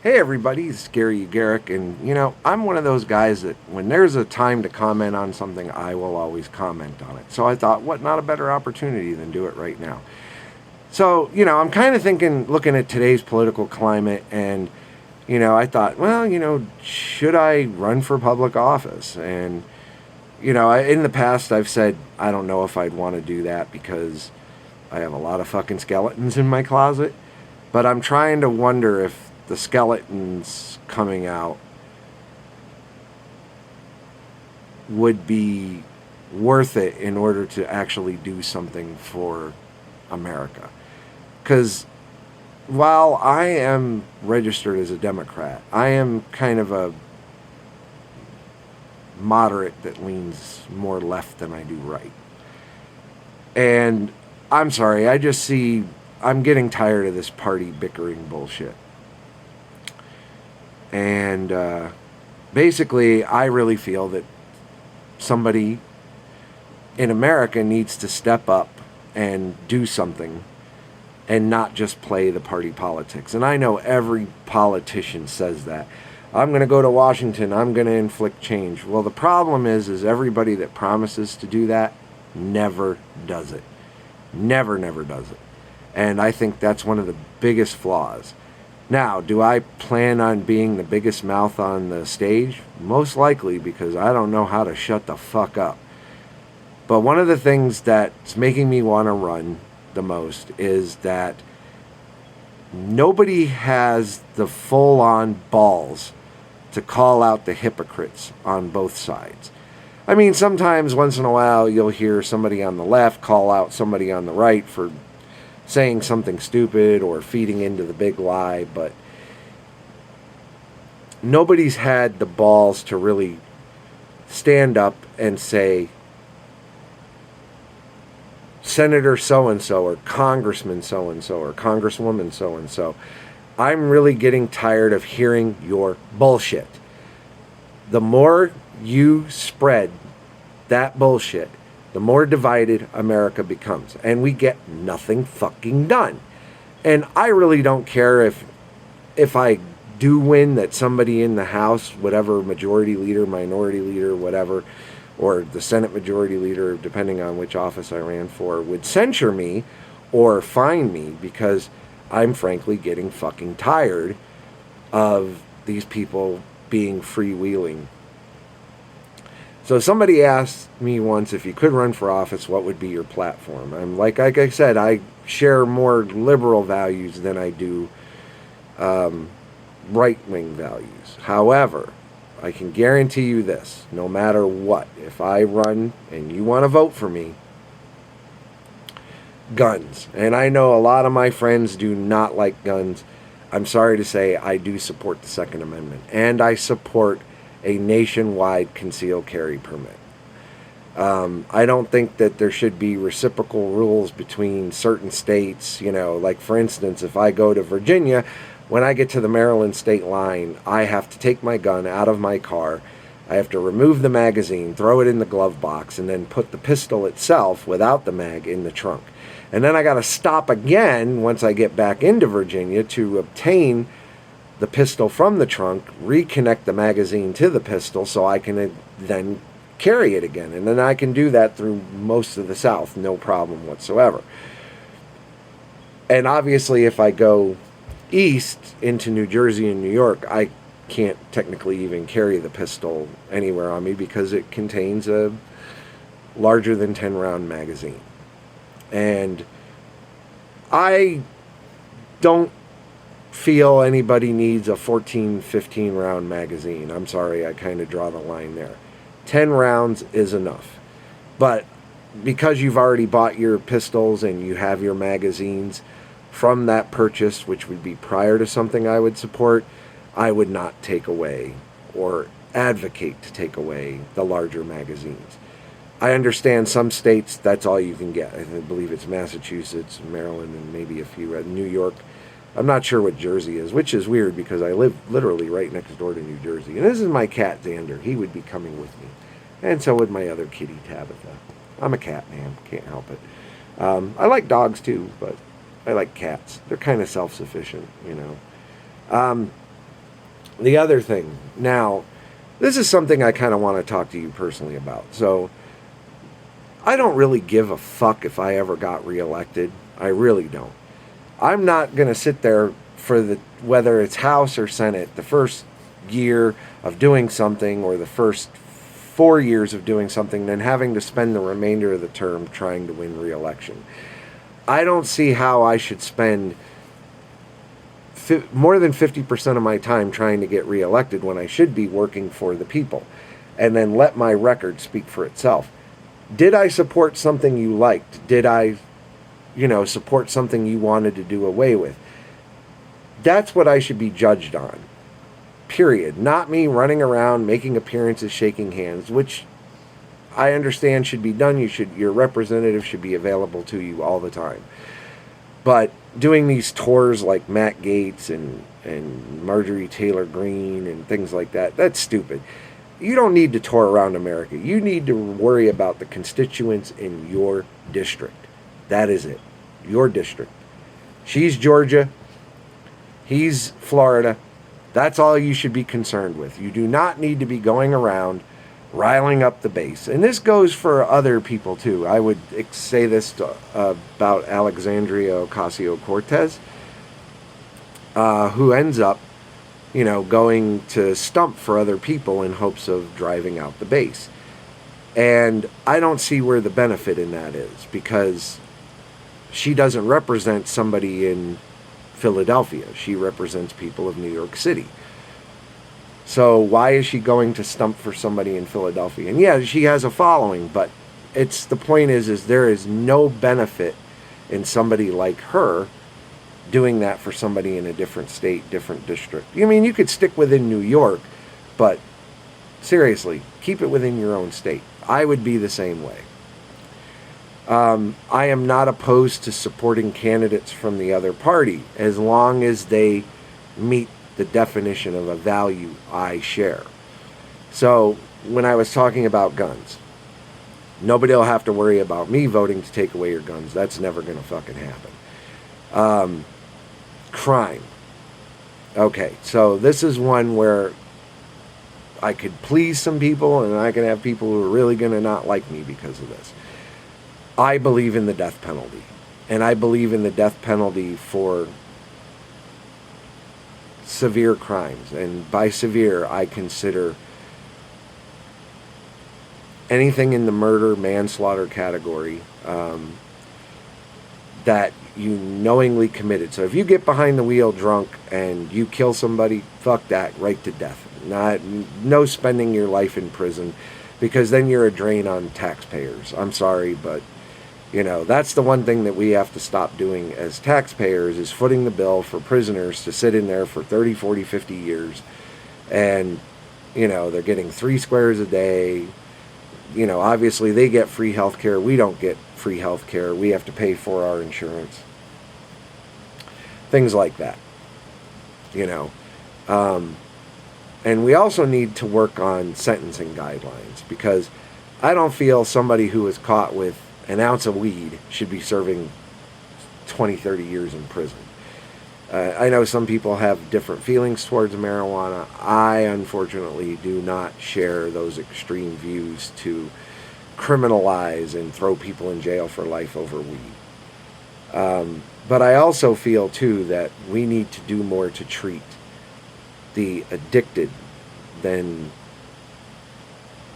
Hey everybody, it's Gary Ugarek, and I'm one of those guys that when there's a time to comment on something, I will always comment on it. So I thought, what not a better opportunity than do it right now. So, I'm kind of thinking, looking at today's political climate, and, I thought, well, should I run for public office? And, in the past I've said, I don't know if I'd want to do that because I have a lot of fucking skeletons in my closet. But I'm trying to wonder if the skeletons coming out would be worth it in order to actually do something for America. Because while I am registered as a Democrat, I am kind of a moderate that leans more left than I do right. And I'm sorry, I'm getting tired of this party bickering bullshit. And basically, I really feel that somebody in America needs to step up and do something and not just play the party politics. And I know every politician says that. I'm going to go to Washington. I'm going to inflict change. Well, the problem is everybody that promises to do that never does it. Never does it. And I think that's one of the biggest flaws. Now, do I plan on being the biggest mouth on the stage? Most likely, because I don't know how to shut the fuck up. But one of the things that's making me want to run the most is that nobody has the full-on balls to call out the hypocrites on both sides. I mean, sometimes, once in a while, you'll hear somebody on the left call out somebody on the right for saying something stupid or feeding into the big lie, but nobody's had the balls to really stand up and say, Senator so-and-so or Congressman so-and-so or Congresswoman so-and-so, I'm really getting tired of hearing your bullshit. The more you spread that bullshit, the more divided America becomes. And we get nothing fucking done. And I really don't care if I do win, that somebody in the House, whatever majority leader, minority leader, whatever, or the Senate majority leader, depending on which office I ran for, would censure me or fine me, because I'm frankly getting fucking tired of these people being freewheeling. So somebody asked me once, if you could run for office, what would be your platform? I'm like I said, I share more liberal values than I do right-wing values. However, I can guarantee you this, no matter what, if I run and you want to vote for me, guns. And I know a lot of my friends do not like guns. I'm sorry to say, I do support the Second Amendment. And I support a nationwide concealed carry permit. I don't think that there should be reciprocal rules between certain states. Like, for instance, if I go to Virginia, when I get to the Maryland state line, I have to take my gun out of my car. I have to remove the magazine, throw it in the glove box, and then put the pistol itself without the mag in the trunk. And then I got to stop again once I get back into Virginia to obtain the pistol from the trunk, reconnect the magazine to the pistol so I can then carry it again. And then I can do that through most of the South, no problem whatsoever. And obviously, if I go east into New Jersey and New York, I can't technically even carry the pistol anywhere on me because it contains a larger than 10 round magazine. And I don't feel anybody needs a 14, 15 round magazine. I'm sorry, I kind of draw the line there. 10 rounds is enough. But because you've already bought your pistols and you have your magazines from that purchase, which would be prior to something I would support, I would not take away or advocate to take away the larger magazines. I understand some states, that's all you can get. I believe it's Massachusetts, Maryland, and maybe a few. New York. I'm not sure what Jersey is, which is weird because I live literally right next door to New Jersey. And this is my cat, Xander. He would be coming with me. And so would my other kitty, Tabitha. I'm a cat man. Can't help it. I like dogs too, but I like cats. They're kind of self-sufficient, The other thing, now, this is something I kind of want to talk to you personally about. So, I don't really give a fuck if I ever got reelected. I really don't. I'm not going to sit there for whether it's House or Senate, the first year of doing something or the first 4 years of doing something, then having to spend the remainder of the term trying to win reelection. I don't see how I should spend more than 50% of my time trying to get reelected when I should be working for the people, and then let my record speak for itself. Did I support something you liked? Did I, support something you wanted to do away with? That's what I should be judged on. Period. Not me running around making appearances, shaking hands, which I understand should be done. Your representative should be available to you all the time. But doing these tours like Matt Gaetz and Marjorie Taylor Greene and things like that, that's stupid. You don't need to tour around America. You need to worry about the constituents in your district. That is it. Your district. She's Georgia. He's Florida. That's all you should be concerned with. You do not need to be going around riling up the base. And this goes for other people too. I would say this about Alexandria Ocasio-Cortez, who ends up, going to stump for other people in hopes of driving out the base. And I don't see where the benefit in that is, because she doesn't represent somebody in Philadelphia. She represents people of New York City. So why is she going to stump for somebody in Philadelphia? And yeah, she has a following, but the point is there is no benefit in somebody like her doing that for somebody in a different state, different district. I mean, you could stick within New York, but seriously, keep it within your own state. I would be the same way. I am not opposed to supporting candidates from the other party as long as they meet the definition of a value I share. So when I was talking about guns, nobody will have to worry about me voting to take away your guns. That's never going to fucking happen. Crime. Okay, so this is one where I could please some people and I can have people who are really going to not like me because of this. I believe in the death penalty. And I believe in the death penalty for severe crimes. And by severe, I consider anything in the murder, manslaughter category that you knowingly committed. So if you get behind the wheel drunk and you kill somebody, fuck that, right to death. No spending your life in prison, because then you're a drain on taxpayers. I'm sorry, but that's the one thing that we have to stop doing as taxpayers, is footing the bill for prisoners to sit in there for 30, 40, 50 years. And, they're getting 3 squares a day. Obviously they get free health care. We don't get free health care. We have to pay for our insurance. Things like that. And we also need to work on sentencing guidelines, because I don't feel somebody who is caught with an ounce of weed should be serving 20, 30 years in prison. I know some people have different feelings towards marijuana. I, unfortunately, do not share those extreme views to criminalize and throw people in jail for life over weed. But I also feel, too, that we need to do more to treat the addicted than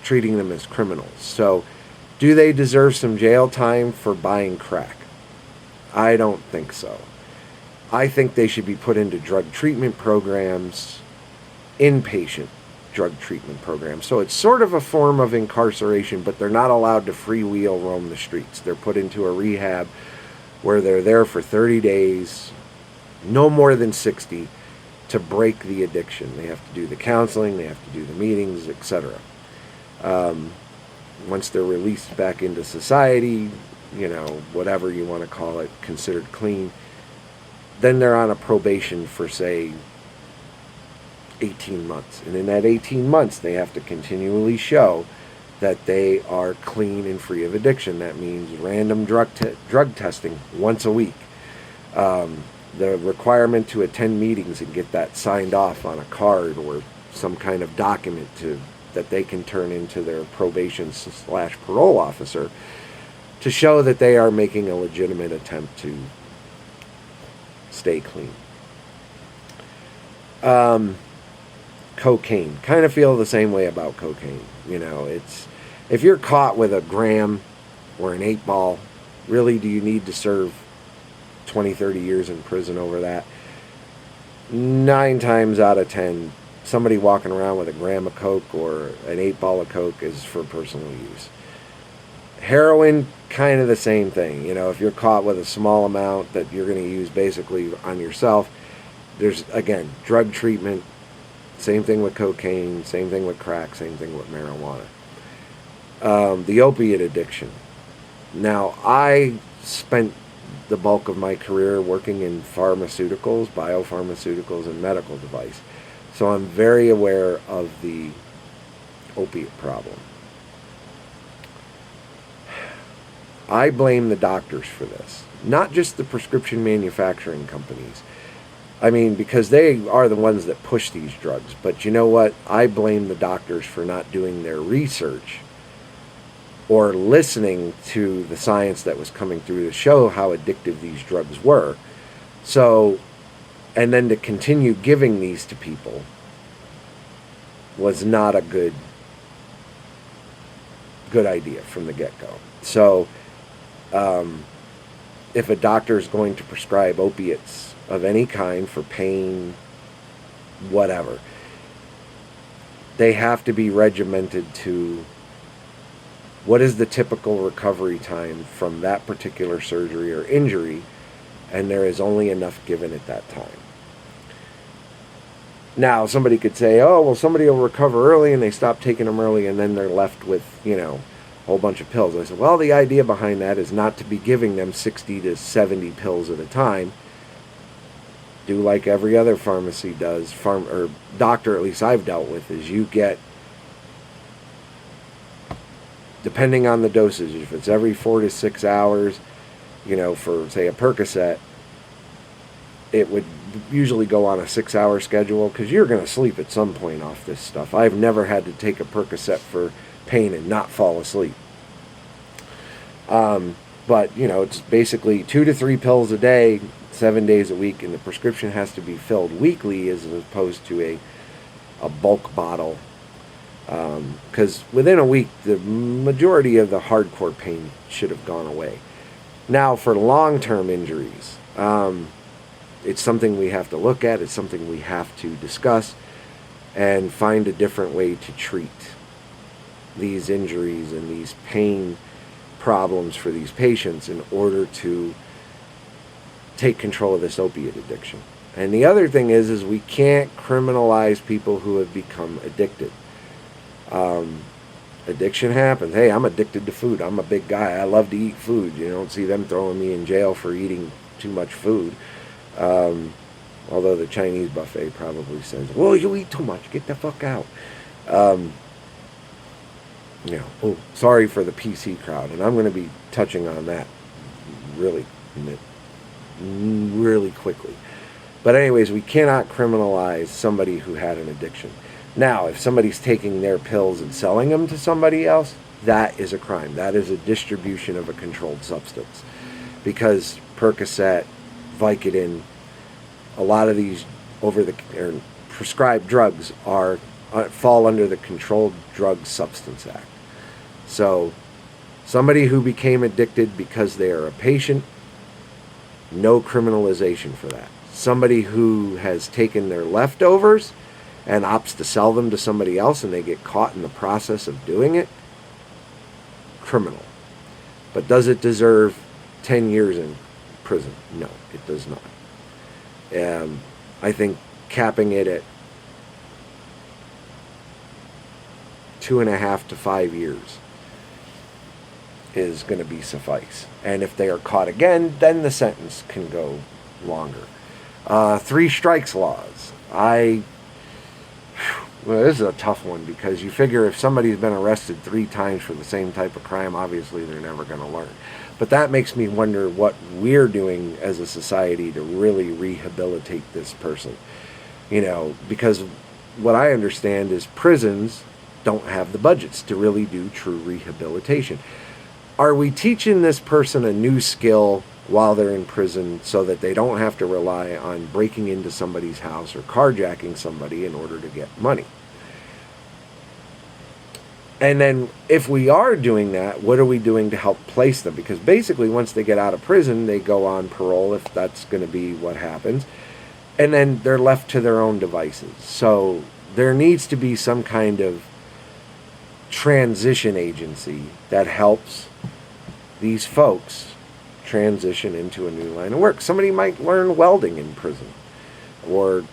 treating them as criminals. So, do they deserve some jail time for buying crack? I don't think so. I think they should be put into drug treatment programs, inpatient drug treatment programs. So it's sort of a form of incarceration, but they're not allowed to freewheel roam the streets. They're put into a rehab where they're there for 30 days, no more than 60, to break the addiction. They have to do the counseling, they have to do the meetings, etc. Once they're released back into society, whatever you want to call it, considered clean, then they're on a probation for, say, 18 months. And in that 18 months, they have to continually show that they are clean and free of addiction. That means random drug testing once a week. The requirement to attend meetings and get that signed off on a card or some kind of document that they can turn into their probation/parole officer to show that they are making a legitimate attempt to stay clean. Cocaine. Kind of feel the same way about cocaine. It's, if you're caught with a gram or an 8-ball, really, do you need to serve 20, 30 years in prison over that? 9 times out of 10, somebody walking around with a gram of coke or an 8-ball of coke is for personal use. Heroin, kind of the same thing. If you're caught with a small amount that you're going to use basically on yourself, there's, again, drug treatment. Same thing with cocaine, same thing with crack, same thing with marijuana. The opiate addiction. Now, I spent the bulk of my career working in pharmaceuticals, biopharmaceuticals, and medical device. So I'm very aware of the opiate problem. I blame the doctors for this, not just the prescription manufacturing companies. I mean, because they are the ones that push these drugs. But you know what? I blame the doctors for not doing their research or listening to the science that was coming through to show how addictive these drugs were. So, and then to continue giving these to people was not a good idea from the get-go. So, if a doctor is going to prescribe opiates of any kind for pain, whatever, they have to be regimented to what is the typical recovery time from that particular surgery or injury, and there is only enough given at that time. Now, somebody could say, oh, well, somebody will recover early and they stop taking them early and then they're left with, a whole bunch of pills. I said, well, the idea behind that is not to be giving them 60 to 70 pills at a time. Do like every other pharmacy does, or doctor at least I've dealt with, is you get, depending on the dosage, if it's every 4 to 6 hours, for say a Percocet, it would usually go on a 6-hour schedule because you're going to sleep at some point off this stuff. I've never had to take a Percocet for pain and not fall asleep. But it's basically 2 to 3 pills a day, 7 days a week, and the prescription has to be filled weekly as opposed to a bulk bottle. Because within a week, the majority of the hardcore pain should have gone away. Now, for long-term injuries, it's something we have to look at. It's something we have to discuss and find a different way to treat these injuries and these pain problems for these patients in order to take control of this opiate addiction. And the other thing is we can't criminalize people who have become addicted. Addiction happens. Hey, I'm addicted to food. I'm a big guy. I love to eat food. You don't see them throwing me in jail for eating too much food. Although the Chinese buffet probably says, well, you eat too much. Get the fuck out. Sorry for the PC crowd. And I'm going to be touching on that really quickly. But anyways, we cannot criminalize somebody who had an addiction. Now, if somebody's taking their pills and selling them to somebody else, that is a crime. That is a distribution of a controlled substance. Because Percocet, Vicodin, a lot of these prescribed drugs fall under the Controlled Drug Substance Act. So, somebody who became addicted because they are a patient, no criminalization for that. Somebody who has taken their leftovers and opts to sell them to somebody else and they get caught in the process of doing it, criminal. But does it deserve 10 years in prison? No, it does not. I think capping it at 2.5 to 5 years is going to be suffice. And if they are caught again, then the sentence can go longer. 3 strikes laws. This is a tough one because you figure if somebody's been arrested 3 times for the same type of crime, obviously they're never going to learn. But that makes me wonder what we're doing as a society to really rehabilitate this person. Because what I understand is prisons don't have the budgets to really do true rehabilitation. Are we teaching this person a new skill while they're in prison so that they don't have to rely on breaking into somebody's house or carjacking somebody in order to get money? And then if we are doing that, what are we doing to help place them? Because basically once they get out of prison, they go on parole, if that's going to be what happens. And then they're left to their own devices. So there needs to be some kind of transition agency that helps these folks transition into a new line of work. Somebody might learn welding in prison. Or,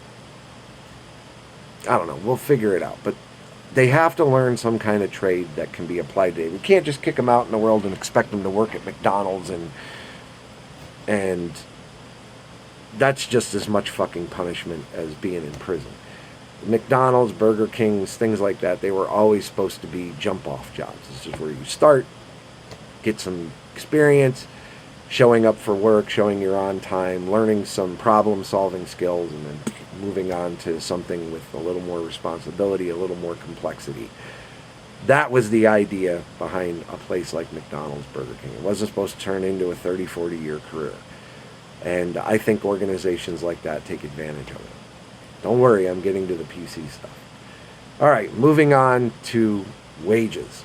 I don't know, we'll figure it out. But they have to learn some kind of trade that can be applied to it. We can't just kick them out in the world and expect them to work at McDonald's and that's just as much fucking punishment as being in prison. McDonald's, Burger Kings, things like that, they were always supposed to be jump-off jobs. This is where you start, get some experience, showing up for work, showing you're on time, learning some problem-solving skills, and then moving on to something with a little more responsibility, a little more complexity. That was the idea behind a place like McDonald's, Burger King. It wasn't supposed to turn into a 30, 40-year career. And I think organizations like that take advantage of it. Don't worry, I'm getting to the PC stuff. All right, moving on to wages.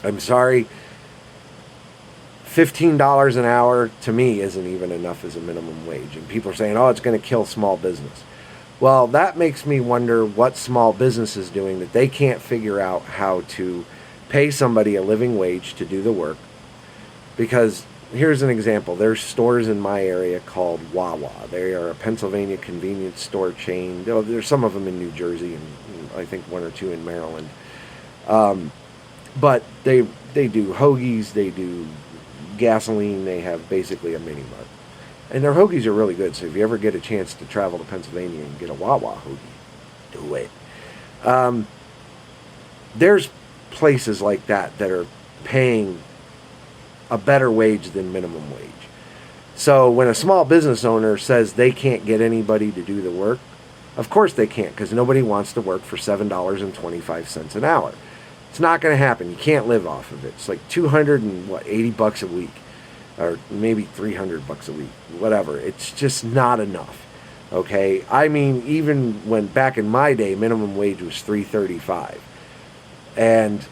I'm sorry, $15 an hour to me isn't even enough as a minimum wage. And people are saying, oh, it's going to kill small business. Well, that makes me wonder what small business is doing that they can't figure out how to pay somebody a living wage to do the work. Because here's an example. There's stores in my area called Wawa. They are a Pennsylvania convenience store chain. There's some of them in New Jersey and I think one or two in Maryland. But they do hoagies, they do gasoline, they have basically a mini mart. And their hoagies are really good, so if you ever get a chance to travel to Pennsylvania and get a Wawa hoagie, do it. There's places like that that are paying a better wage than minimum wage. So when a small business owner says they can't get anybody to do the work, of course they can't, because nobody wants to work for $7.25 an hour. It's not going to happen. You can't live off of it. It's like $280 a week, or maybe $300 a week, whatever. It's just not enough. Okay, I mean, even when back in my day, minimum wage was $3.35, and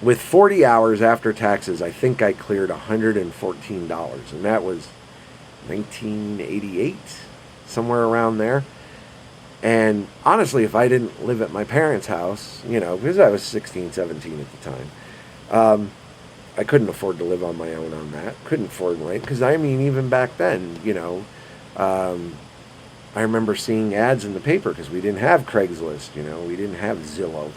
with 40 hours after taxes, I think I cleared $114, and that was 1988, somewhere around there. And honestly, if I didn't live at my parents' house, because I was 16, 17 at the time, I couldn't afford to live on my own on that. Couldn't afford rent, because I mean, even back then, I remember seeing ads in the paper, because we didn't have Craigslist, we didn't have Zillow.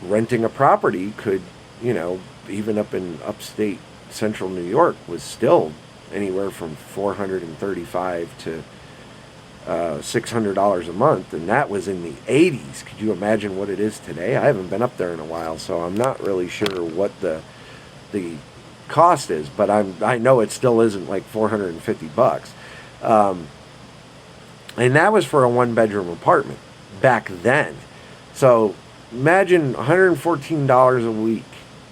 Renting a property could, even up in upstate central New York, was still anywhere from $435 to $600 a month, and that was in the 80s. Could you imagine what it is today? I haven't been up there in a while, so I'm not really sure what the cost is, but I know it still isn't like $450. And that was for a one-bedroom apartment back then. So imagine $114 a week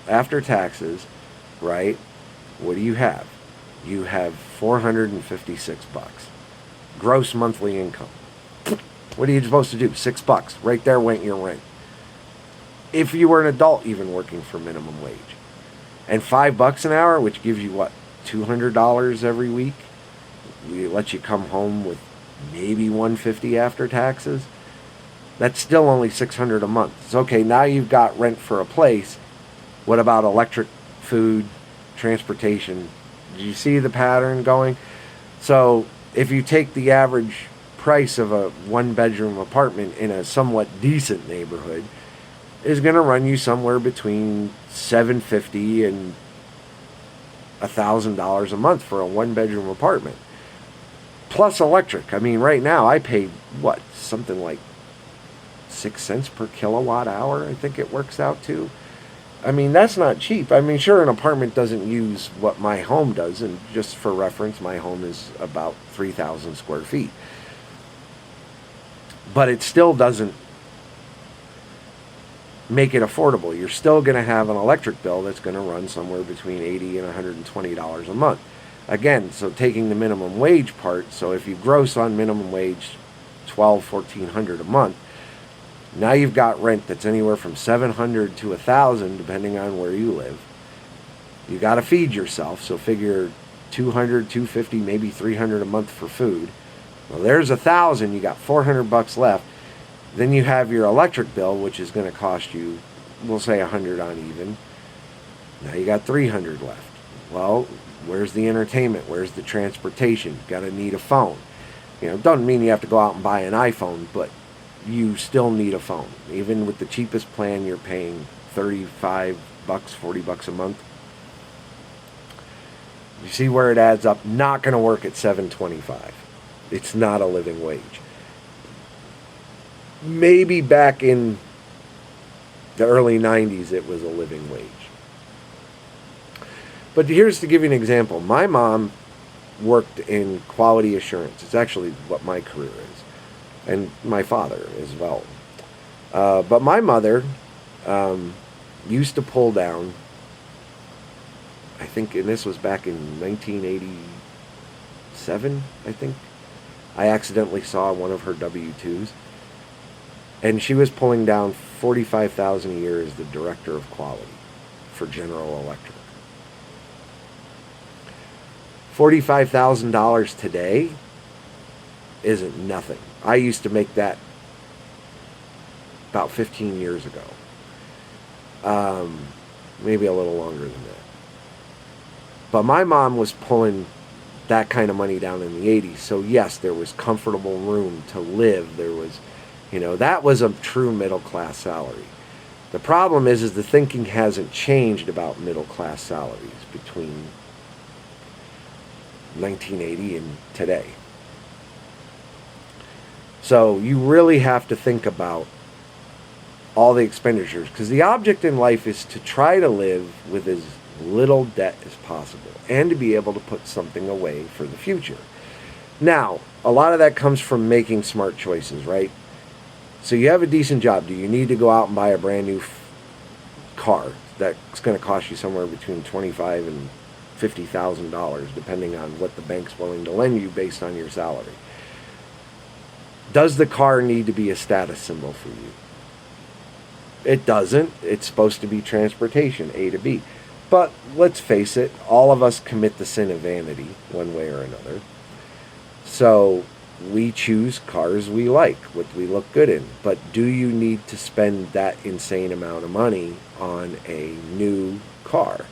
after taxes, right? What do you have? You have $456 gross monthly income. What are you supposed to do? $6. Right there went your rent. If you were an adult even working for minimum wage. And $5 an hour, which gives you what? $200 every week? We let you come home with maybe $150 after taxes. That's still only $600 a month. It's okay, now you've got rent for a place. What about electric, food, transportation? Do you see the pattern going? So if you take the average price of a one-bedroom apartment in a somewhat decent neighborhood, is going to run you somewhere between $750 and $1,000 a month for a one-bedroom apartment. Plus electric. I mean, right now I pay, something like 6 cents per kilowatt hour, I think it works out to. I mean, that's not cheap. I mean, sure, an apartment doesn't use what my home does, and just for reference, my home is about 3,000 square feet. But it still doesn't make it affordable. You're still going to have an electric bill that's going to run somewhere between $80 and $120 a month. Again, so taking the minimum wage part, so if you gross on minimum wage $1,200-1,400 a month, now you've got rent that's anywhere from $700 to $1,000 depending on where you live. You got to feed yourself, so figure $200, $250, maybe $300 a month for food. Well, there's $1,000. You got $400 left. Then you have your electric bill, which is going to cost you, we'll say $100 on even. Now you got $300 left. Well, where's the entertainment? Where's the transportation? Got to need a phone. You know, doesn't mean you have to go out and buy an iPhone, but you still need a phone. Even with the cheapest plan, you're paying $35, $40 a month. You see where it adds up? Not going to work at $7.25. It's not a living wage. Maybe back in the early 90s it was a living wage. But here's to give you an example. My mom worked in quality assurance. It's actually what my career is. And my father as well. But my mother used to pull down, I think, and this was back in 1987, I think. I accidentally saw one of her W-2s. And she was pulling down $45,000 a year as the director of quality for General Electric. $45,000 today isn't nothing. I used to make that about 15 years ago. Maybe a little longer than that. But my mom was pulling that kind of money down in the 80s. So yes, there was comfortable room to live. There was, you know, that was a true middle class salary. The problem is the thinking hasn't changed about middle class salaries between 1980 and today. So you really have to think about all the expenditures, because the object in life is to try to live with as little debt as possible and to be able to put something away for the future. Now, a lot of that comes from making smart choices, right? So you have a decent job. Do you need to go out and buy a brand new car that's going to cost you somewhere between $25,000 and $50,000, depending on what the bank's willing to lend you based on your salary? Does the car need to be a status symbol for you? It doesn't. It's supposed to be transportation, A to B. But let's face it, all of us commit the sin of vanity one way or another. So we choose cars we like, what we look good in. But do you need to spend that insane amount of money on a new car?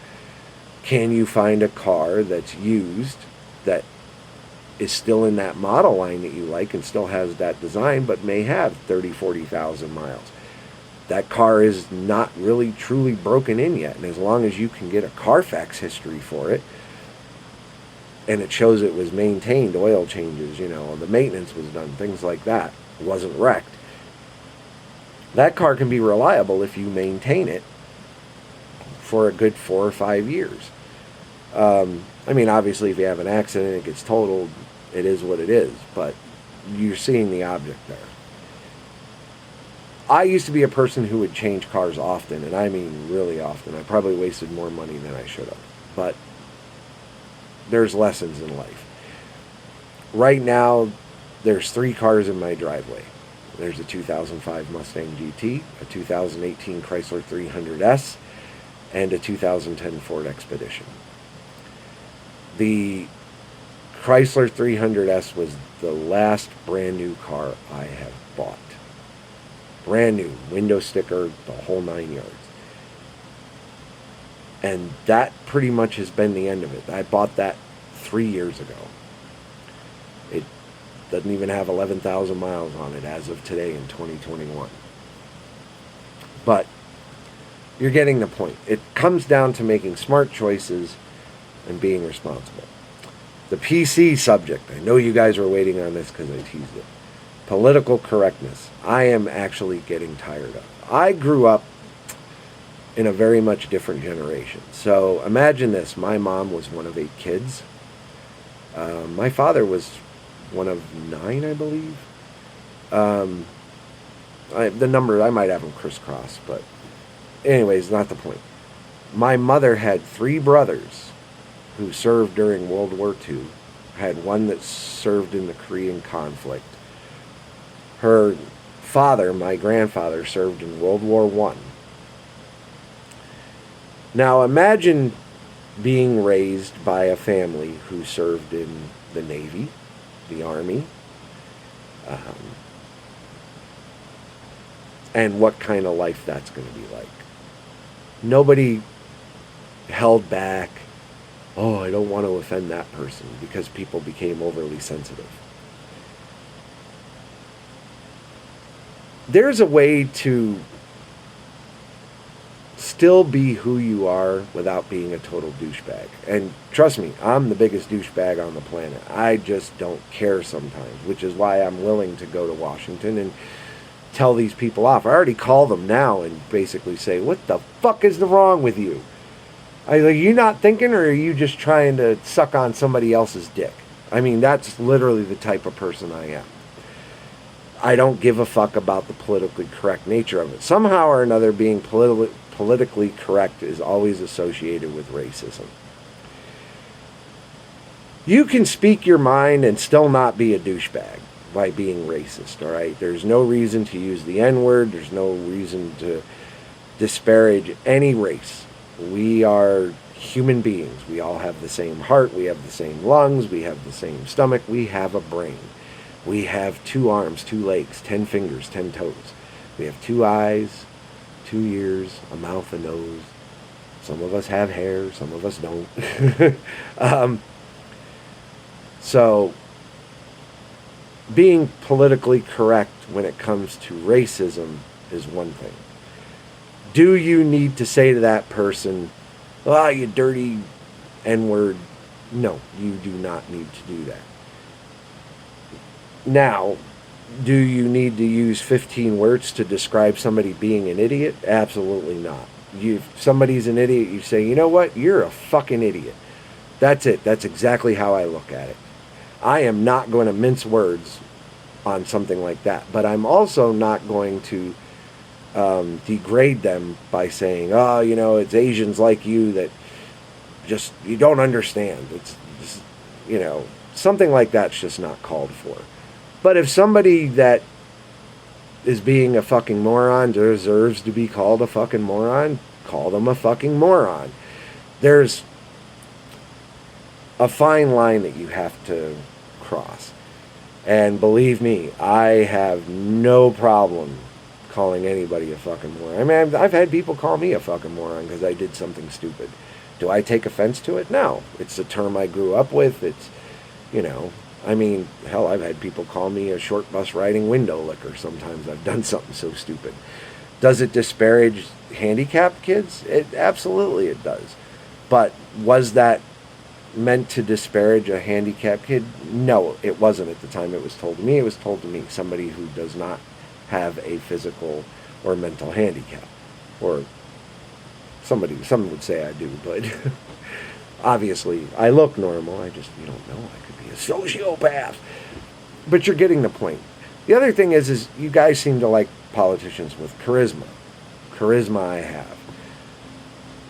Can you find a car that's used that is still in that model line that you like and still has that design but may have 30,000, 40,000 miles? That car is not really truly broken in yet. And as long as you can get a Carfax history for it, and it shows it was maintained, oil changes, you know, the maintenance was done, things like that, it wasn't wrecked, that car can be reliable if you maintain it for a good 4 or 5 years. I mean, obviously, if you have an accident, it gets totaled, it is what it is, but you're seeing the object there. I used to be a person who would change cars often, and I mean really often. I probably wasted more money than I should have, but there's lessons in life. Right now, there's 3 cars in my driveway. There's a 2005 Mustang GT, a 2018 Chrysler 300S, and a 2010 Ford Expedition. The Chrysler 300S was the last brand new car I have bought. Brand new, window sticker, the whole 9 yards. And that pretty much has been the end of it. I bought that 3 years ago. It doesn't even have 11,000 miles on it as of today in 2021. But you're getting the point. It comes down to making smart choices and being responsible. The PC subject, I know you guys were waiting on this because I teased it. Political correctness. I am actually getting tired of. I grew up in a very much different generation. So imagine this. My mom was one of 8 kids. My father was one of 9, I believe. The number, I might have them crisscross, but anyways, not the point. My mother had 3 brothers who served during World War II. Had one that served in the Korean conflict. Her father, my grandfather, served in World War I. Now imagine being raised by a family who served in the Navy, the Army, and what kind of life that's going to be like. Nobody held back, oh, I don't want to offend that person, because people became overly sensitive. There's a way to still be who you are without being a total douchebag. And trust me, I'm the biggest douchebag on the planet. I just don't care sometimes, which is why I'm willing to go to Washington and tell these people off. I already call them now and basically say, what the fuck is wrong with you? Are you not thinking, or are you just trying to suck on somebody else's dick? I mean, that's literally the type of person I am. I don't give a fuck about the politically correct nature of it. Somehow or another, being politically correct is always associated with racism. You can speak your mind and still not be a douchebag by being racist, all right? There's no reason to use the N-word. There's no reason to disparage any race. We are human beings. We all have the same heart. We have the same lungs. We have the same stomach. We have a brain. We have 2 arms, 2 legs, 10 fingers, 10 toes. We have 2 eyes, 2 ears, a mouth, a nose. Some of us have hair, some of us don't. So, being politically correct when it comes to racism is one thing. Do you need to say to that person, ah, you dirty N-word? No, you do not need to do that. Now, do you need to use 15 words to describe somebody being an idiot? Absolutely not. If somebody's an idiot, you say, you know what? You're a fucking idiot. That's it. That's exactly how I look at it. I am not going to mince words on something like that. But I'm also not going to degrade them by saying, oh, you know, it's Asians like you that just, you don't understand. It's just, you know, something like that's just not called for. But if somebody that is being a fucking moron deserves to be called a fucking moron, call them a fucking moron. There's a fine line that you have to cross. And believe me, I have no problem calling anybody a fucking moron. I mean, I've had people call me a fucking moron because I did something stupid. Do I take offense to it? No. It's a term I grew up with. It's, you know, I mean, hell, I've had people call me a short bus riding window licker. Sometimes I've done something so stupid. Does it disparage handicapped kids? Absolutely it does. But was that meant to disparage a handicapped kid? No, it wasn't at the time it was told to me. It was told to me, somebody who does not have a physical or mental handicap. Or some would say I do, but obviously I look normal. You don't know. I could be a sociopath. But you're getting the point. The other thing is you guys seem to like politicians with charisma. Charisma I have.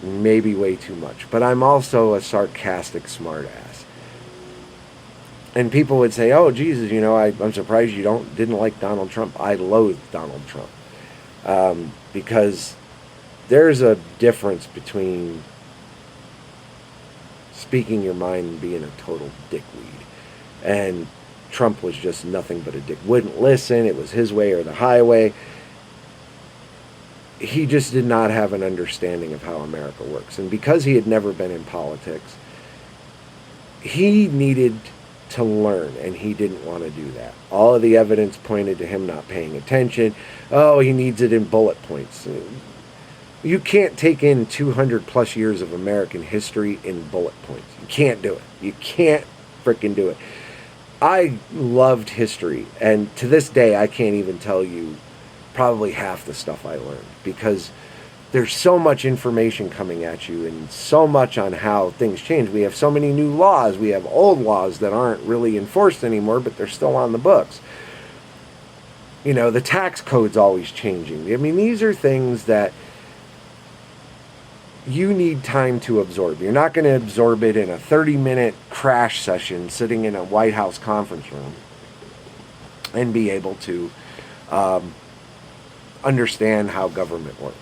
Maybe way too much. But I'm also a sarcastic smartass. And people would say, oh, Jesus, you know, I'm surprised you didn't like Donald Trump. I loathe Donald Trump. Because there's a difference between speaking your mind and being a total dickweed. And Trump was just nothing but a dick. Wouldn't listen. It was his way or the highway. He just did not have an understanding of how America works. And because he had never been in politics, he needed to learn, and he didn't want to do that. All of the evidence pointed to him not paying attention. Oh, he needs it in bullet points. You can't take in 200 plus years of American history in bullet points. You can't do it. You can't freaking do it. I loved history, and to this day, I can't even tell you probably half the stuff I learned, because there's so much information coming at you and so much on how things change. We have so many new laws. We have old laws that aren't really enforced anymore, but they're still on the books. You know, the tax code's always changing. I mean, these are things that you need time to absorb. You're not going to absorb it in a 30-minute crash session sitting in a White House conference room and be able to understand how government works.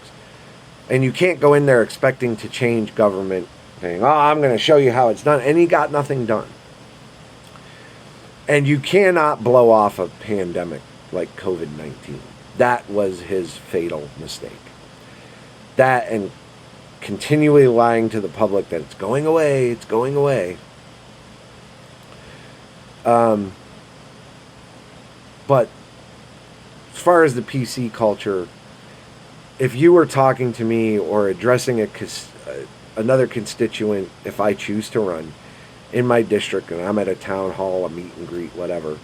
And you can't go in there expecting to change government, saying, oh, I'm going to show you how it's done. And he got nothing done. And you cannot blow off a pandemic like COVID-19. That was his fatal mistake. That and continually lying to the public that it's going away, it's going away. But as far as the PC culture, if you were talking to me or addressing another constituent, if I choose to run in my district and I'm at a town hall, a meet and greet, whatever,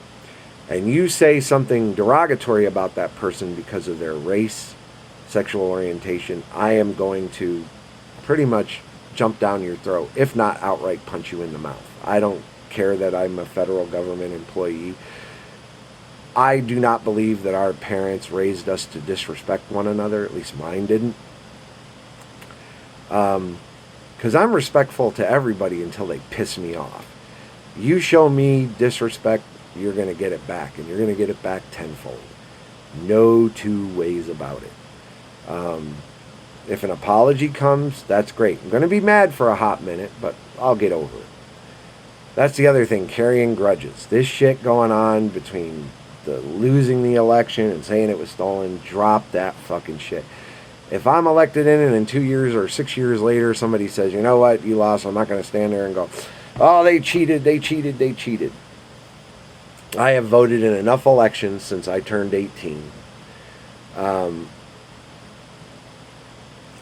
and you say something derogatory about that person because of their race, sexual orientation, I am going to pretty much jump down your throat, if not outright punch you in the mouth. I don't care that I'm a federal government employee. I do not believe that our parents raised us to disrespect one another. At least mine didn't. Because I'm respectful to everybody until they piss me off. You show me disrespect, you're going to get it back. And you're going to get it back tenfold. No two ways about it. If an apology comes, that's great. I'm going to be mad for a hot minute, but I'll get over it. That's the other thing, carrying grudges. This shit going on between the losing the election and saying it was stolen, drop that fucking shit. If I'm elected in and in 2 years or 6 years later somebody says, you know what, you lost, I'm not going to stand there and go, oh, they cheated. I have voted in enough elections since I turned 18.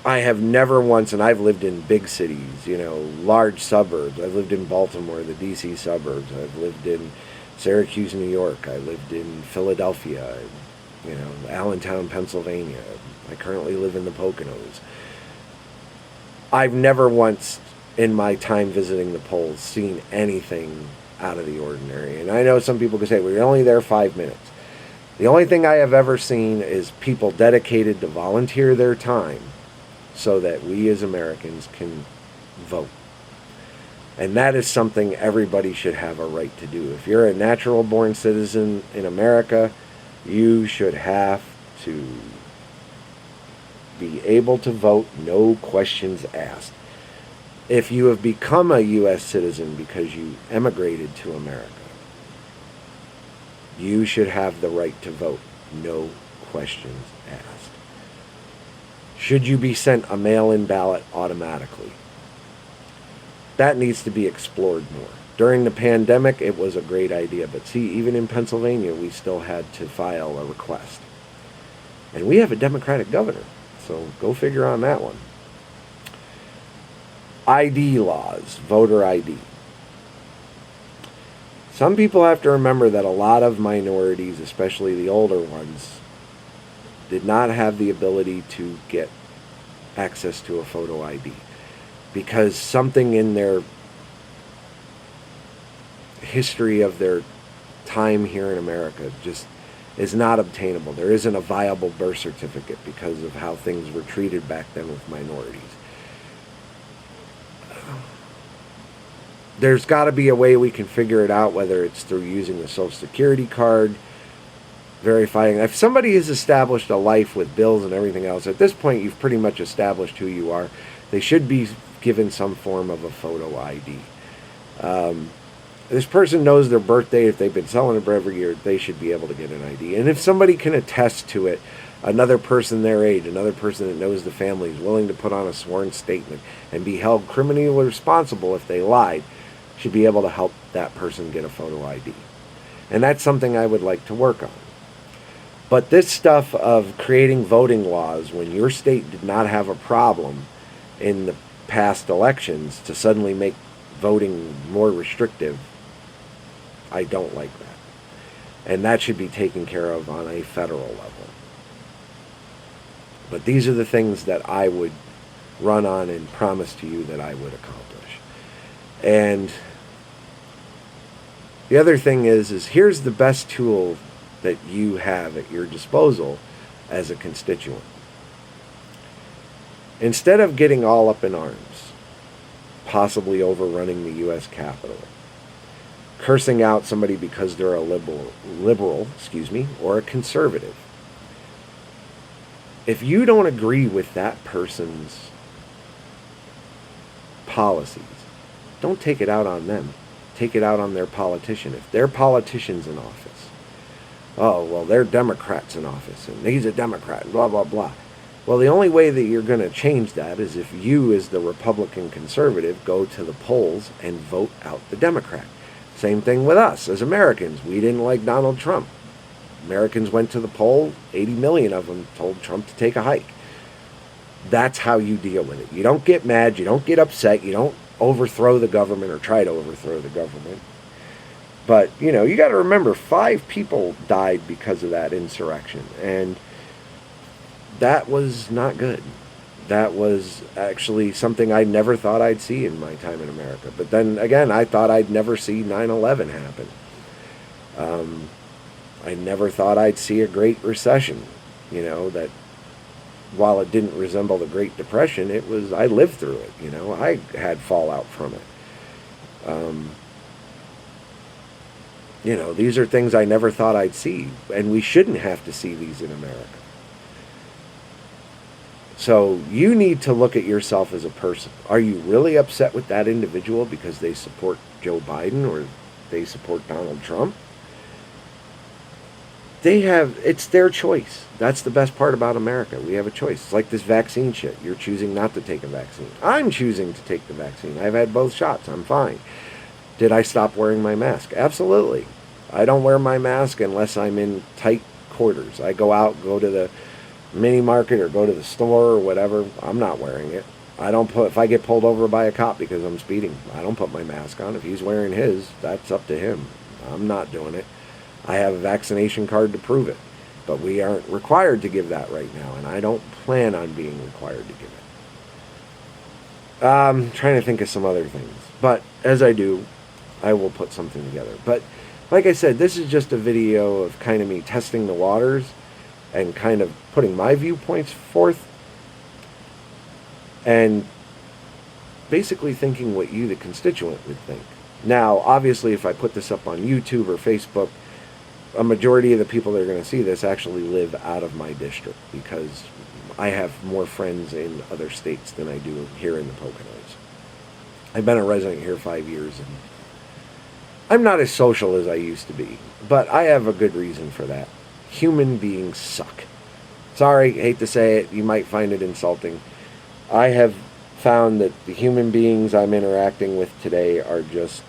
I have never once, and I've lived in big cities, you know, large suburbs. I've lived in Baltimore, the DC suburbs. I've lived in Syracuse, New York. I lived in Philadelphia, you know, Allentown, Pennsylvania. I currently live in the Poconos. I've never once in my time visiting the polls seen anything out of the ordinary. And I know some people can say, well, you're only there 5 minutes. The only thing I have ever seen is people dedicated to volunteer their time so that we as Americans can vote. And that is something everybody should have a right to do. If you're a natural born citizen in America, you should have to be able to vote, no questions asked. If you have become a U.S. citizen because you emigrated to America, you should have the right to vote, no questions asked. Should you be sent a mail-in ballot automatically? That needs to be explored more. During the pandemic, it was a great idea. But see, even in Pennsylvania, we still had to file a request. And we have a Democratic governor. So go figure on that one. ID laws, voter ID. Some people have to remember that a lot of minorities, especially the older ones, did not have the ability to get access to a photo ID. Because something in their history of their time here in America just is not obtainable. There isn't a viable birth certificate because of how things were treated back then with minorities. There's got to be a way we can figure it out, whether it's through using the Social Security card, verifying. If somebody has established a life with bills and everything else, at this point you've pretty much established who you are. They should be given some form of a photo ID. This person knows their birthday. If they've been selling it every year, they should be able to get an ID. And if somebody can attest to it, another person their age, another person that knows the family is willing to put on a sworn statement and be held criminally responsible if they lied, should be able to help that person get a photo ID. And that's something I would like to work on. But this stuff of creating voting laws when your state did not have a problem in the past elections to suddenly make voting more restrictive, I don't like that. And that should be taken care of on a federal level. But these are the things that I would run on and promise to you that I would accomplish. And the other thing is here's the best tool that you have at your disposal as a constituent. Instead of getting all up in arms, possibly overrunning the U.S. Capitol, cursing out somebody because they're a liberal, or a conservative, if you don't agree with that person's policies, don't take it out on them. Take it out on their politician. If their politician's in office, oh, well, they're Democrats in office, and he's a Democrat, blah, blah, blah. Well, the only way that you're going to change that is if you, as the Republican conservative, go to the polls and vote out the Democrat. Same thing with us as Americans. We didn't like Donald Trump. Americans went to the poll, 80 million of them told Trump to take a hike. That's how you deal with it. You don't get mad, you don't get upset, you don't overthrow the government or try to overthrow the government. But, you got to remember, 5 people died because of that insurrection. And that was not good. That was actually something I never thought I'd see in my time in America. But then again, I thought I'd never see 9/11 happen. I never thought I'd see a Great Recession. That while it didn't resemble the Great Depression, I lived through it. I had fallout from it. These are things I never thought I'd see, and we shouldn't have to see these in America. So you need to look at yourself as a person. Are you really upset with that individual because they support Joe Biden or they support Donald Trump? It's their choice. That's the best part about America. We have a choice. It's like this vaccine shit. You're choosing not to take a vaccine. I'm choosing to take the vaccine. I've had both shots. I'm fine. Did I stop wearing my mask? Absolutely. I don't wear my mask unless I'm in tight quarters. I go out, go to the mini market or go to the store or whatever. I'm not wearing it. If I get pulled over by a cop because I'm speeding, I don't put my mask on. If he's wearing his, that's up to him. I'm not doing it. I have a vaccination card to prove it. But we aren't required to give that right now, and I don't plan on being required to give it. I'm trying to think of some other things. But as I do, I will put something together. But like I said, this is just a video of kind of me testing the waters and kind of putting my viewpoints forth and basically thinking what you, the constituent, would think. Now, obviously, if I put this up on YouTube or Facebook, a majority of the people that are going to see this actually live out of my district because I have more friends in other states than I do here in the Poconos. I've been a resident here 5 years, and I'm not as social as I used to be, but I have a good reason for that. Human beings suck. Sorry, hate to say it, you might find it insulting. I have found that the human beings I'm interacting with today are just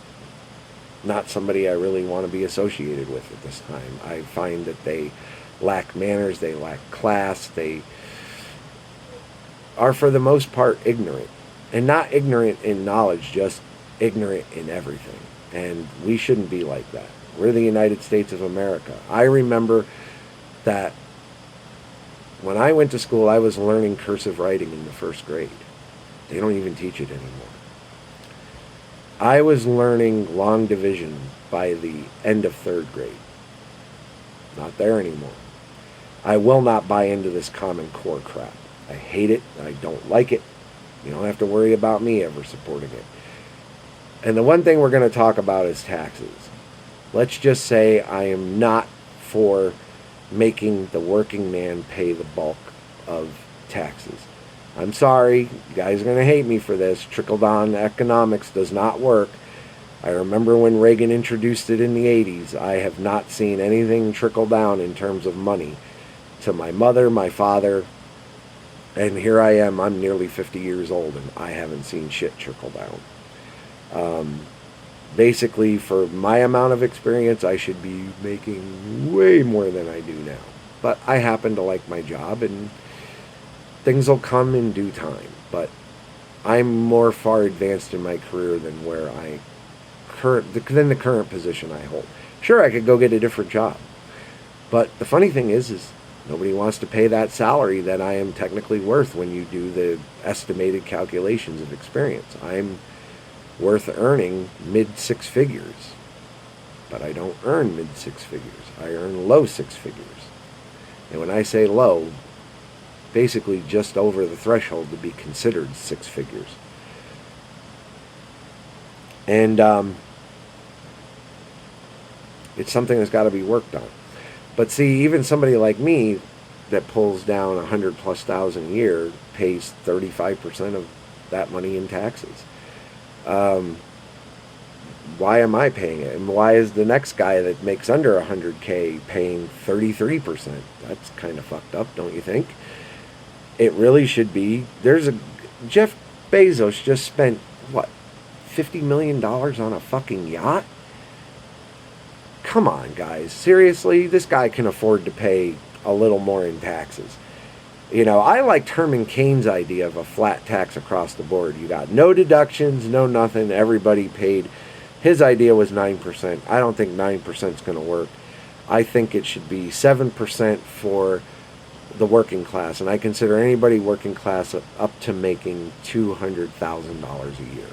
not somebody I really want to be associated with at this time. I find that they lack manners, they lack class, they are for the most part ignorant. And not ignorant in knowledge, just ignorant in everything. And we shouldn't be like that. We're the United States of America. I remember that when I went to school, I was learning cursive writing in the first grade. They don't even teach it anymore. I was learning long division by the end of 3rd grade. Not there anymore. I will not buy into this Common Core crap. I hate it. I don't like it. You don't have to worry about me ever supporting it. And the one thing we're going to talk about is taxes. Let's just say I am not for making the working man pay the bulk of taxes. I'm sorry, you guys are going to hate me for this. Trickle-down economics does not work. I remember when Reagan introduced it in the 80s. I have not seen anything trickle down in terms of money to my mother, my father, and here I am, I'm nearly 50 years old, and I haven't seen shit trickle down. Basically, for my amount of experience, I should be making way more than I do now. But I happen to like my job, and things will come in due time. But I'm more far advanced in my career than than the current position I hold. Sure, I could go get a different job. But the funny thing is Nobody wants to pay that salary that I am technically worth when you do the estimated calculations of experience. I'm worth earning mid six figures, but I don't earn mid six figures. I earn low six figures. And when I say low, basically just over the threshold to be considered six figures. And it's something that's got to be worked on. But see, even somebody like me that pulls down $100,000+ a year pays 35% of that money in taxes. Why am I paying it? And why is the next guy that makes under $100K paying 33%? That's kind of fucked up, don't you think? It really should be. Jeff Bezos just spent, what, $50 million on a fucking yacht? Come on, guys. Seriously? This guy can afford to pay a little more in taxes. You know, I liked Herman Cain's idea of a flat tax across the board. You got no deductions, no nothing. Everybody paid. His idea was 9%. I don't think 9% is going to work. I think it should be 7% for the working class. And I consider anybody working class up to making $200,000 a year.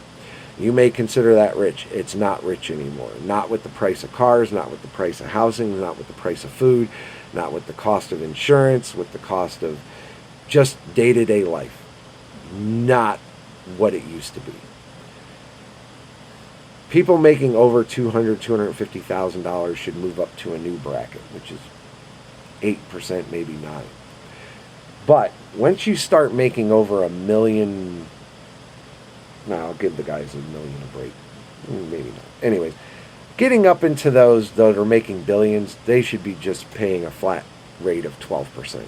You may consider that rich. It's not rich anymore. Not with the price of cars, not with the price of housing, not with the price of food, not with the cost of insurance, with the cost of just day-to-day life. Not what it used to be. People making over $200,000, $250,000 should move up to a new bracket, which is 8%, maybe 9%. But once you start making over $1 million, now I'll give the guys $1 million a break. Maybe not. Anyways, getting up into those that are making billions, they should be just paying a flat rate of 12%.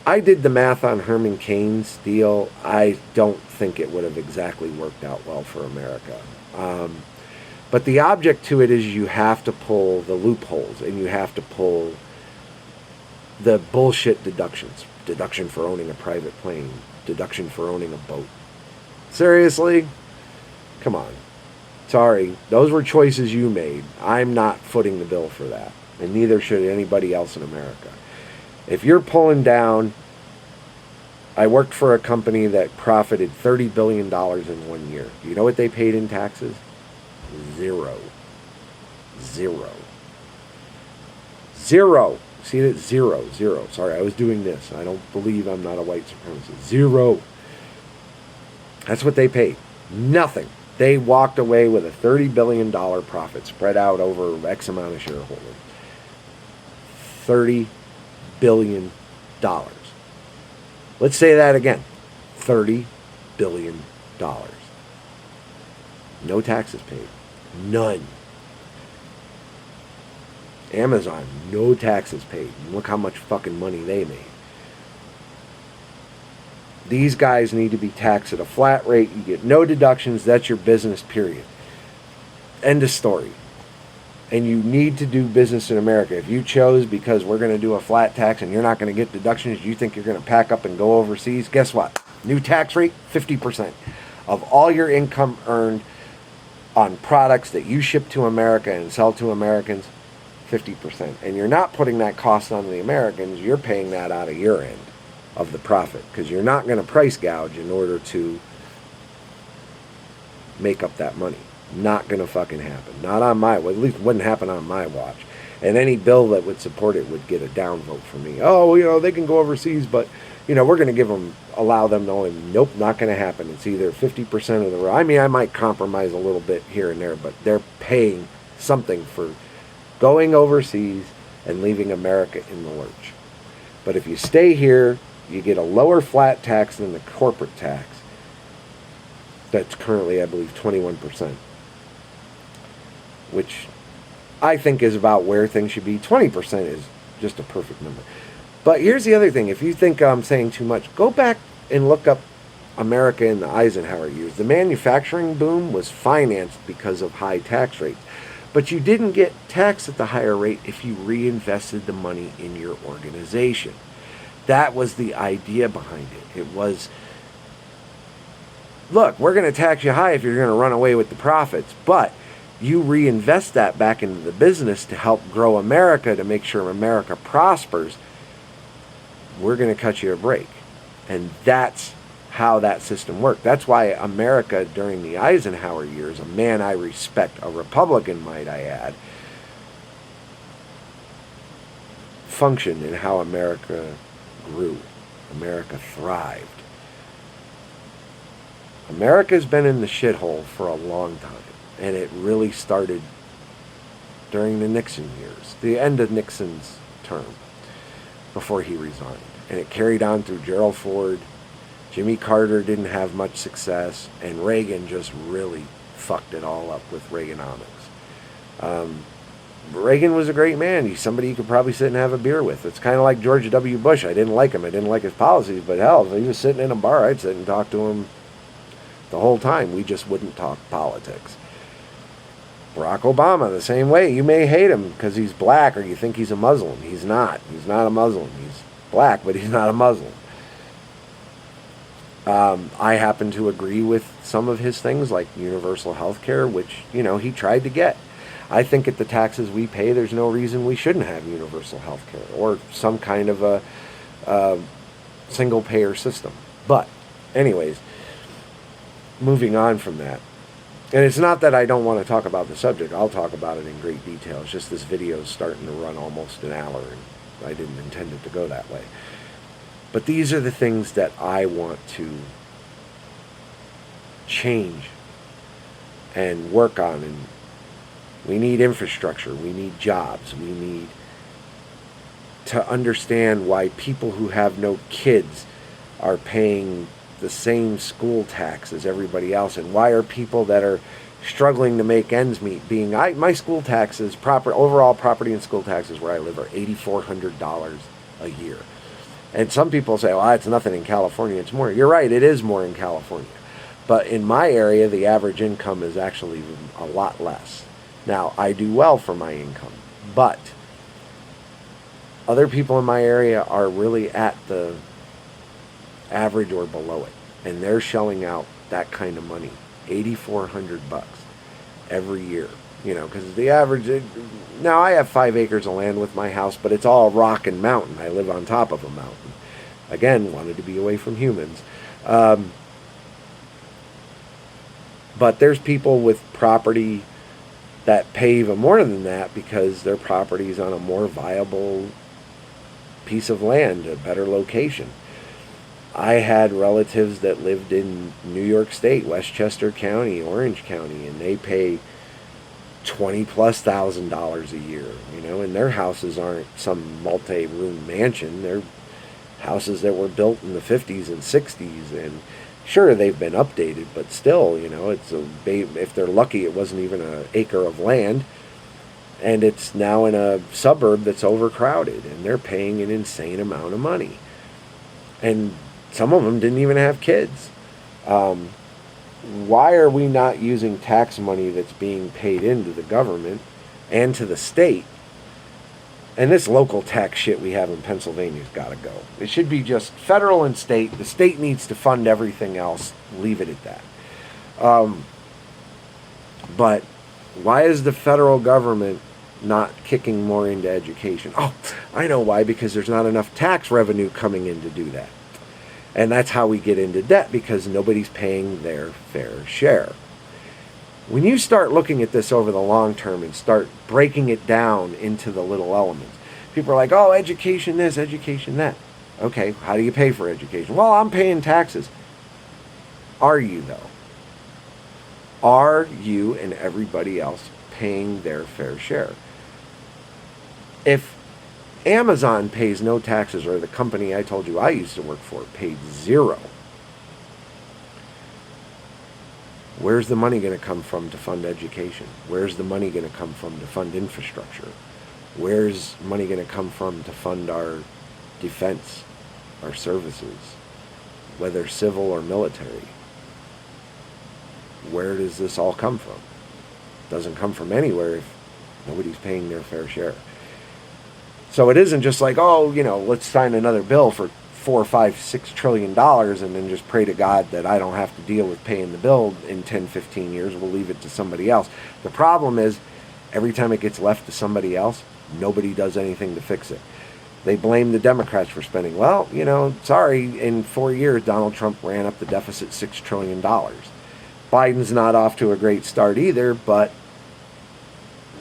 I did the math on Herman Cain's deal. I don't think it would have exactly worked out well for America. But the object to it is you have to pull the loopholes and you have to pull the bullshit deductions. Deduction for owning a private plane. Deduction for owning a boat. Seriously? Come on. Sorry. Those were choices you made. I'm not footing the bill for that. And neither should anybody else in America. If you're pulling down, I worked for a company that profited $30 billion in 1 year. Do you know what they paid in taxes? Zero. Zero. Zero. See that? Zero. Zero. Sorry, I was doing this. I don't believe I'm not a white supremacist. Zero. That's what they paid. Nothing. They walked away with a $30 billion profit spread out over X amount of shareholders. $30 billion. Let's say that again. $30 billion. No taxes paid. None. Amazon, no taxes paid. Look how much fucking money they made. These guys need to be taxed at a flat rate. You get no deductions. That's your business, period. End of story. And you need to do business in America. If you chose because we're going to do a flat tax and you're not going to get deductions, you think you're going to pack up and go overseas, guess what? New tax rate, 50% of all your income earned on products that you ship to America and sell to Americans, 50%. And you're not putting that cost on the Americans, you're paying that out of your end of the profit, because you're not going to price gouge in order to make up that money. Not going to fucking happen. Not on my, well, at least wouldn't happen on my watch. And any bill that would support it would get a downvote from me. Oh, you know, they can go overseas, but, you know, we're going to allow them to only, nope, not going to happen. It's either 50% of the, I mean, I might compromise a little bit here and there, but they're paying something for going overseas and leaving America in the lurch. But if you stay here, you get a lower flat tax than the corporate tax. That's currently, I believe, 21%. Which I think is about where things should be. 20% is just a perfect number. But here's the other thing. If you think I'm saying too much, go back and look up America in the Eisenhower years. The manufacturing boom was financed because of high tax rates. But you didn't get taxed at the higher rate if you reinvested the money in your organization. That was the idea behind it. It was, look, we're going to tax you high if you're going to run away with the profits, but you reinvest that back into the business to help grow America, to make sure America prospers, we're going to cut you a break. And that's how that system worked. That's why America during the Eisenhower years, a man I respect, a Republican might I add, functioned in how America grew. America thrived. America's been in the shithole for a long time, and it really started during the Nixon years, the end of Nixon's term, before he resigned. And it carried on through Gerald Ford. Jimmy Carter didn't have much success, and Reagan just really fucked it all up with Reaganomics. Reagan was a great man. He's somebody you could probably sit and have a beer with. It's kind of like George W. Bush. I didn't like him. I didn't like his policies, but hell, if he was sitting in a bar, I'd sit and talk to him the whole time. We just wouldn't talk politics. Barack Obama, the same way. You may hate him because he's black or you think he's a Muslim. He's not. He's not a Muslim. He's black, but he's not a Muslim. I happen to agree with some of his things, like universal health care, which, he tried to get. I think at the taxes we pay, there's no reason we shouldn't have universal health care or some kind of a single-payer system. But, anyways, moving on from that. And it's not that I don't want to talk about the subject. I'll talk about it in great detail. It's just this video is starting to run almost an hour, and I didn't intend it to go that way. But these are the things that I want to change and work on. And we need infrastructure. We need jobs. We need to understand why people who have no kids are paying the same school tax as everybody else, and why are people that are struggling to make ends meet being my school taxes, overall property and school taxes where I live are $8,400 a year. And some people say, well, it's nothing in California, it's more. You're right, it is more in California. But in my area, the average income is actually a lot less. Now, I do well for my income, but other people in my area are really at the average or below it. And they're shelling out that kind of money, $8,400 every year. Because the average, now I have 5 acres of land with my house, but it's all rock and mountain. I live on top of a mountain. Again, wanted to be away from humans. But there's people with property that pay even more than that because their property is on a more viable piece of land, a better location. I had relatives that lived in New York State, Westchester County, Orange County, and they pay $20,000+ a year, and their houses aren't some multi-room mansion. They're houses that were built in the 50s and 60s, and sure, they've been updated, but still, it's if they're lucky, it wasn't even an acre of land, and it's now in a suburb that's overcrowded, and they're paying an insane amount of money. And some of them didn't even have kids. Why are we not using tax money that's being paid into the government and to the state? And this local tax shit we have in Pennsylvania's got to go. It should be just federal and state. The state needs to fund everything else. Leave it at that. But why is the federal government not kicking more into education? Oh, I know why. Because there's not enough tax revenue coming in to do that. And that's how we get into debt, because nobody's paying their fair share. When you start looking at this over the long term and start breaking it down into the little elements, people are like, oh, education this, education that. Okay, how do you pay for education? Well, I'm paying taxes. Are you, though? Are you and everybody else paying their fair share? If Amazon pays no taxes, or the company I told you I used to work for paid zero, where's the money going to come from to fund education? Where's the money going to come from to fund infrastructure? Where's money going to come from to fund our defense, our services, whether civil or military? Where does this all come from? It doesn't come from anywhere if nobody's paying their fair share. So it isn't just like, oh, let's sign another bill for $4, 5, $6 trillion and then just pray to God that I don't have to deal with paying the bill in 10, 15 years. We'll leave it to somebody else. The problem is, every time it gets left to somebody else, nobody does anything to fix it. They blame the Democrats for spending. Well, sorry, in 4 years, Donald Trump ran up the deficit $6 trillion. Biden's not off to a great start either, but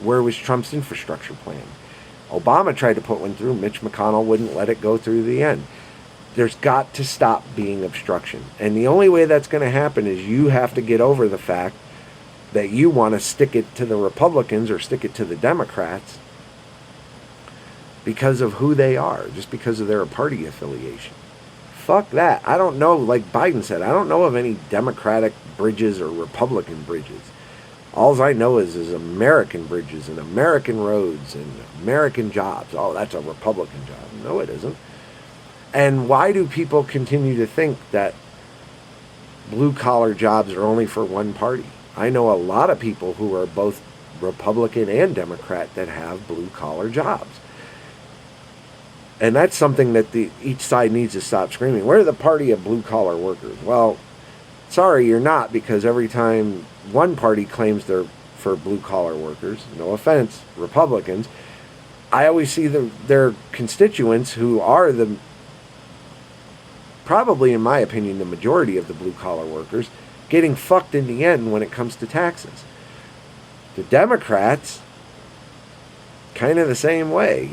where was Trump's infrastructure plan? Obama tried to put one through. Mitch McConnell wouldn't let it go through the end. There's got to stop being obstruction. And the only way that's going to happen is you have to get over the fact that you want to stick it to the Republicans or stick it to the Democrats because of who they are, just because of their party affiliation. Fuck that. I don't know, like Biden said, I don't know of any Democratic bridges or Republican bridges. All I know is American bridges and American roads and American jobs. Oh, that's a Republican job. No, it isn't. And why do people continue to think that blue-collar jobs are only for one party? I know a lot of people who are both Republican and Democrat that have blue-collar jobs. And that's something that each side needs to stop screaming. We're the party of blue-collar workers. Well, sorry, you're not, because every time one party claims they're for blue-collar workers, no offense, Republicans, I always see their constituents who are probably, in my opinion, the majority of the blue-collar workers, getting fucked in the end when it comes to taxes. The Democrats, kind of the same way,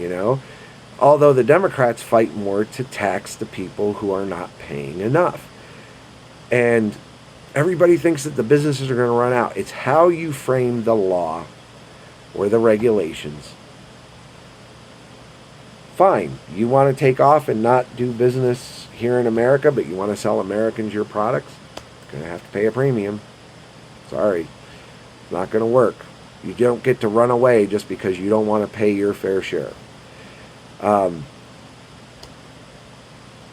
Although the Democrats fight more to tax the people who are not paying enough. And everybody thinks that the businesses are going to run out. It's how you frame the law or the regulations. Fine, you want to take off and not do business here in America, but you want to sell Americans your products? You're going to have to pay a premium. Sorry, it's not going to work. You don't get to run away just because you don't want to pay your fair share.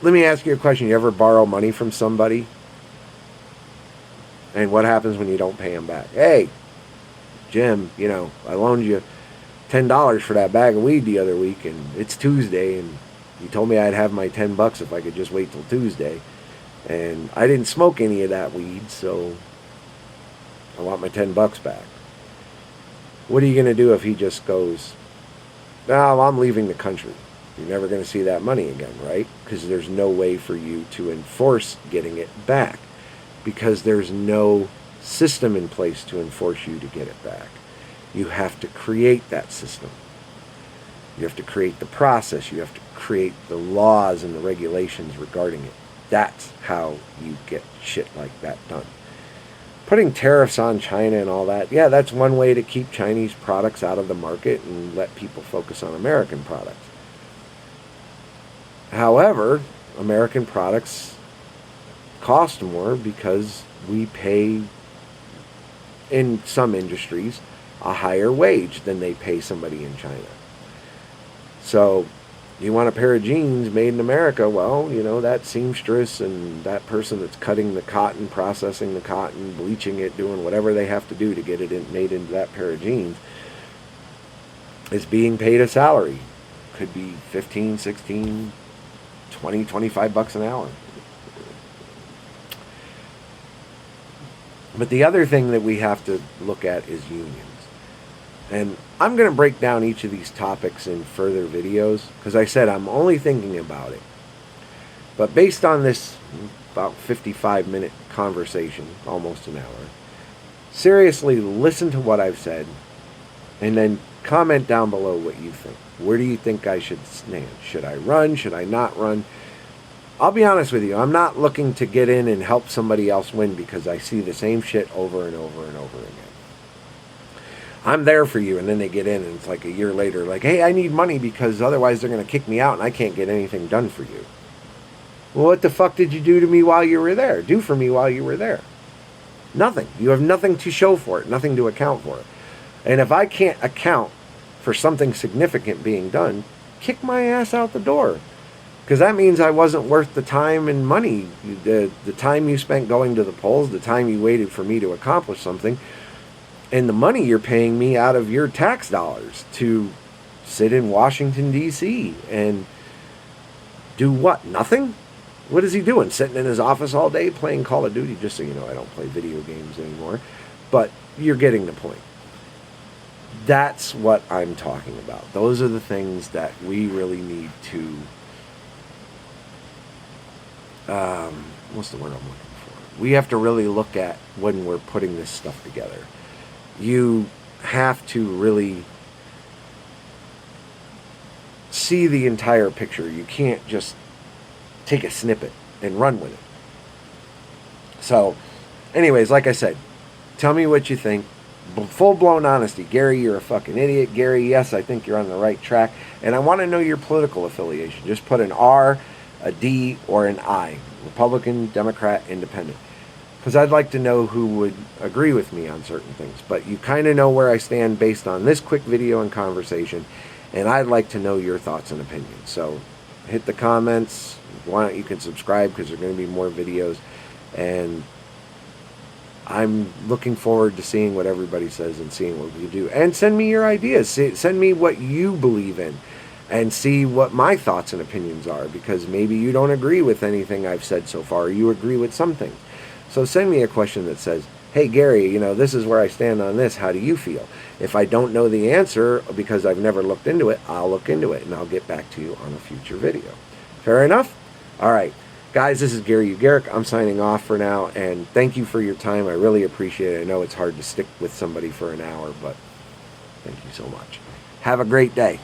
Let me ask you a question. You ever borrow money from somebody? And what happens when you don't pay them back? Hey, Jim, I loaned you $10 for that bag of weed the other week, and it's Tuesday, and you told me I'd have my $10 if I could just wait till Tuesday. And I didn't smoke any of that weed, so I want my $10 back. What are you going to do if he just goes, no, I'm leaving the country? You're never going to see that money again, right? Because there's no way for you to enforce getting it back. Because there's no system in place to enforce you to get it back. You have to create that system. You have to create the process. You have to create the laws and the regulations regarding it. That's how you get shit like that done. Putting tariffs on China and all that, yeah, that's one way to keep Chinese products out of the market and let people focus on American products. However, American products cost more because we pay, in some industries, a higher wage than they pay somebody in China. So, you want a pair of jeans made in America, well, that seamstress and that person that's cutting the cotton, processing the cotton, bleaching it, doing whatever they have to do to get it made into that pair of jeans is being paid a salary. Could be 15, 16, 20, 25 bucks an hour. But the other thing that we have to look at is unions. And I'm going to break down each of these topics in further videos, because I said I'm only thinking about it. But based on this about 55-minute conversation, almost an hour, seriously listen to what I've said, and then comment down below what you think. Where do you think I should stand? Should I run? Should I not run? I'll be honest with you, I'm not looking to get in and help somebody else win because I see the same shit over and over and over again. I'm there for you, and then they get in, and it's like a year later, like, hey, I need money because otherwise they're going to kick me out and I can't get anything done for you. Well, what the fuck did you do to me while you were there? Do for me while you were there? Nothing. You have nothing to show for it, nothing to account for it. And if I can't account for something significant being done, kick my ass out the door. Because that means I wasn't worth the time and money, the time you spent going to the polls, the time you waited for me to accomplish something, and the money you're paying me out of your tax dollars to sit in Washington, D.C. and do what? Nothing? What is he doing? Sitting in his office all day playing Call of Duty? Just so you know, I don't play video games anymore. But you're getting the point. That's what I'm talking about. Those are the things that we really need to, what's the word I'm looking for? We have to really look at when we're putting this stuff together. You have to really see the entire picture. You can't just take a snippet and run with it. So, anyways, like I said, tell me what you think. Full-blown honesty. Gary, you're a fucking idiot. Gary, yes, I think you're on the right track. And I want to know your political affiliation. Just put an R, a D, or an I. Republican, Democrat, Independent. Because I'd like to know who would agree with me on certain things. But you kind of know where I stand based on this quick video and conversation. And I'd like to know your thoughts and opinions. So hit the comments. If you want, you can subscribe because there are going to be more videos. And I'm looking forward to seeing what everybody says and seeing what we do. And send me your ideas. Send me what you believe in and see what my thoughts and opinions are, because maybe you don't agree with anything I've said so far, or you agree with some things. So send me a question that says, hey, Gary, you know, this is where I stand on this. How do you feel? If I don't know the answer because I've never looked into it, I'll look into it and I'll get back to you on a future video. Fair enough? All right. Guys, this is Gary Ugarek. I'm signing off for now, and thank you for your time. I really appreciate it. I know it's hard to stick with somebody for an hour, but thank you so much. Have a great day.